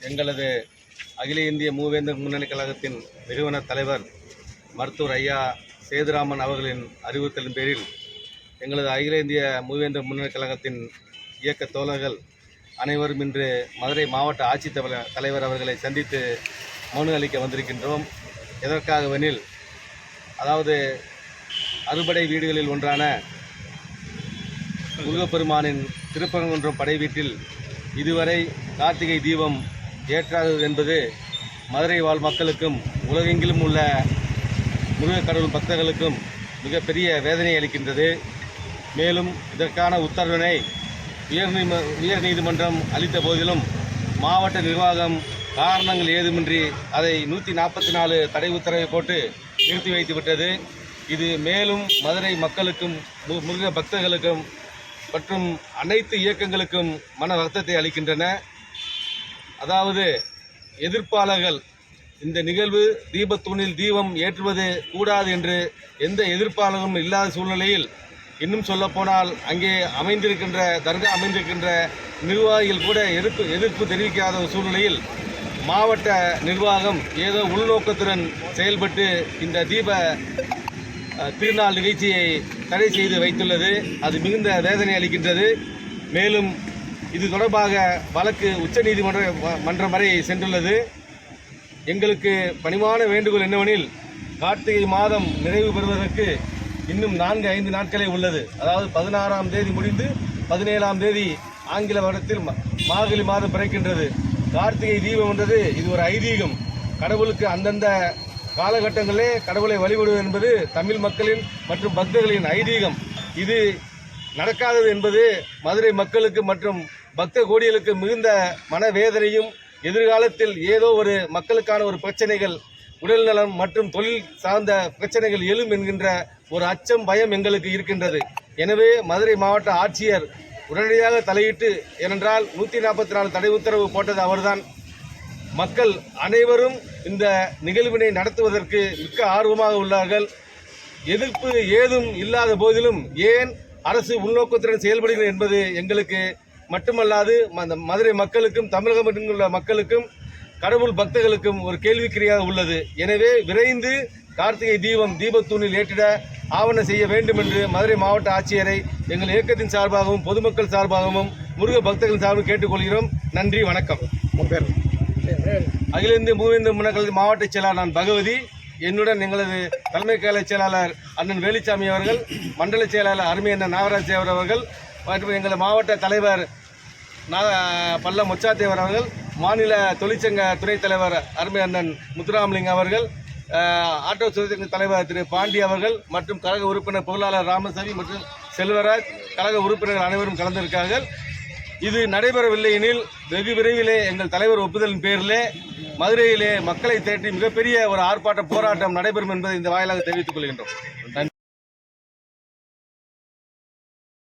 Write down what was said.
எங்களது அகில இந்திய மூவேந்தர் முன்னணி கழகத்தின் நிறுவனர் தலைவர் மருத்துவர் ஐயா சேதுராமன் அவர்களின் அறிவுறுத்தலின் பேரில் எங்களது அகில இந்திய மூவேந்தர் முன்னணி கழகத்தின் இயக்க தோழர்கள் அனைவரும் இன்று மதுரை மாவட்ட ஆட்சித்தலைவர் அவர்களை சந்தித்து மனு அளிக்க வந்திருக்கின்றோம். எதற்காகவெனில், அதாவது அறுபடை வீடுகளில் ஒன்றான முருகப்பெருமானின் திருப்பரங்குன்றம் படை வீட்டில் இதுவரை கார்த்திகை தீபம் ஏற்றாதது என்பது மதுரை வாழ் மக்களுக்கும் உலகெங்கிலும் உள்ள முருகக்கடவுள் பக்தர்களுக்கும் மிகப்பெரிய வேதனை அளிக்கின்றது. மேலும் இதற்கான உத்தரவினை உயர்நீதிமன்றம் அளித்த போதிலும் மாவட்ட நிர்வாகம் காரணங்கள் ஏதுமின்றி அதை 144 தடை உத்தரவை போட்டு நிறுத்தி வைத்துவிட்டது. இது மேலும் மதுரை மக்களுக்கும் முருக பக்தர்களுக்கும் மற்றும் அனைத்து இயக்கங்களுக்கும் மன வருத்தத்தை அளிக்கின்றன. அதாவது எதிர்ப்பாளர்கள் இந்த நிகழ்வு தீபத்தூணில் தீபம் ஏற்றுவது கூடாது என்று எந்த எதிர்ப்பாளரும் இல்லாத சூழ்நிலையில், இன்னும் சொல்லப்போனால் அங்கே அமைந்திருக்கின்ற தர்கா அமைந்திருக்கின்ற நிர்வாகிகள் கூட எதிர்ப்பு தெரிவிக்காத சூழ்நிலையில் மாவட்ட நிர்வாகம் ஏதோ உள்நோக்கத்துடன் செயல்பட்டு இந்த தீப திருநாள் நிகழ்ச்சியை தடை செய்து வைத்துள்ளது. அது மிகுந்த வேதனை அளிக்கின்றது. மேலும் இது தொடர்பாக வழக்கு உச்சநீதிமன்றம் வரை சென்றுள்ளது. எங்களுக்கு பணிவான வேண்டுகோள் என்னவெனில், கார்த்திகை மாதம் நிறைவு பெறுவதற்கு இன்னும் 4-5 நாட்களே உள்ளது. அதாவது 16ஆம் தேதி முடிந்து 17ஆம் தேதி ஆங்கில வருடத்தில் மார்கழி மாதம் பிறக்கின்றது. கார்த்திகை தீபம் என்றது இது ஒரு ஐதீகம். கடவுளுக்கு அந்தந்த காலகட்டங்களிலே கடவுளை வழிபடுவது என்பது தமிழ் மக்களின் மற்றும் பக்தர்களின் ஐதீகம். இது நடக்காதது என்பது மதுரை மக்களுக்கு மற்றும் பக்த கோடிகளுக்கு மிகுந்த மனவேதனையும், எதிர்காலத்தில் ஏதோ ஒரு மக்களுக்கான ஒரு பிரச்சனைகள், உடல்நலம் மற்றும் தொழில் சார்ந்த பிரச்சனைகள் எழும் என்கின்ற ஒரு அச்சம், பயம் எங்களுக்கு இருக்கின்றது. எனவே மதுரை மாவட்ட ஆட்சியர் உடனடியாக தலையிட்டு, ஏனென்றால் 144 தடை உத்தரவு போட்டது அவர்தான். மக்கள் அனைவரும் இந்த நிகழ்வினை நடத்துவதற்கு மிக்க ஆர்வமாக உள்ளார்கள். எதிர்ப்பு ஏதும் இல்லாத போதிலும் ஏன் அரசு உள்நோக்கத்துடன் செயல்படுகிறது என்பது எங்களுக்கு மட்டுமல்லாது மதுரை மக்களுக்கும் தமிழகம் உள்ள மக்களுக்கும் கடவுள் பக்தர்களுக்கும் ஒரு கேள்விக்குறியாக உள்ளது. எனவே விரைந்து கார்த்திகை தீபத்தூணில் ஏற்றிட ஆவணம் செய்ய வேண்டும் என்று மதுரை மாவட்ட ஆட்சியரை எங்கள் இயக்கத்தின் சார்பாகவும் பொதுமக்கள் சார்பாகவும் முருக பக்தர்கள் சார்பாக கேட்டுக்கொள்கிறோம். நன்றி, வணக்கம். அகில இந்திய மூவேந்தர் முன்னணி மாவட்ட செயலாளர் நான் பகவதி. என்னுடன் எங்களது தலைமை கழக செயலாளர் அண்ணன் வேலுச்சாமி அவர்கள், மண்டல செயலாளர் அருமை அண்ணன் நாகராஜ் தேவர் அவர்கள் மற்றும் எங்கள் மாவட்ட தலைவர் பல்ல மொச்சாத்தேவர் அவர்கள், மாநில தொழிற்சங்க துணைத் தலைவர் அருமை அண்ணன் முத்துராமலிங்க அவர்கள், ஆட்டோ தொழிற்சங்க தலைவர் திரு பாண்டி அவர்கள் மற்றும் கழக உறுப்பினர் பொருளாளர் ராமசாமி மற்றும் செல்வராஜ், கழக உறுப்பினர்கள் அனைவரும் கலந்திருக்கார்கள். இது நடைபெறவில்லை எனில் வெகு விரைவிலே எங்கள் தலைவர் ஒப்புதலின் பேரிலே மதுரையிலே மக்களை திரட்டி மிகப்பெரிய ஒரு ஆர்ப்பாட்ட போராட்டம் நடைபெறும் என்பதை இந்த வாயிலாக தெரிவித்துக் கொள்கின்றோம்.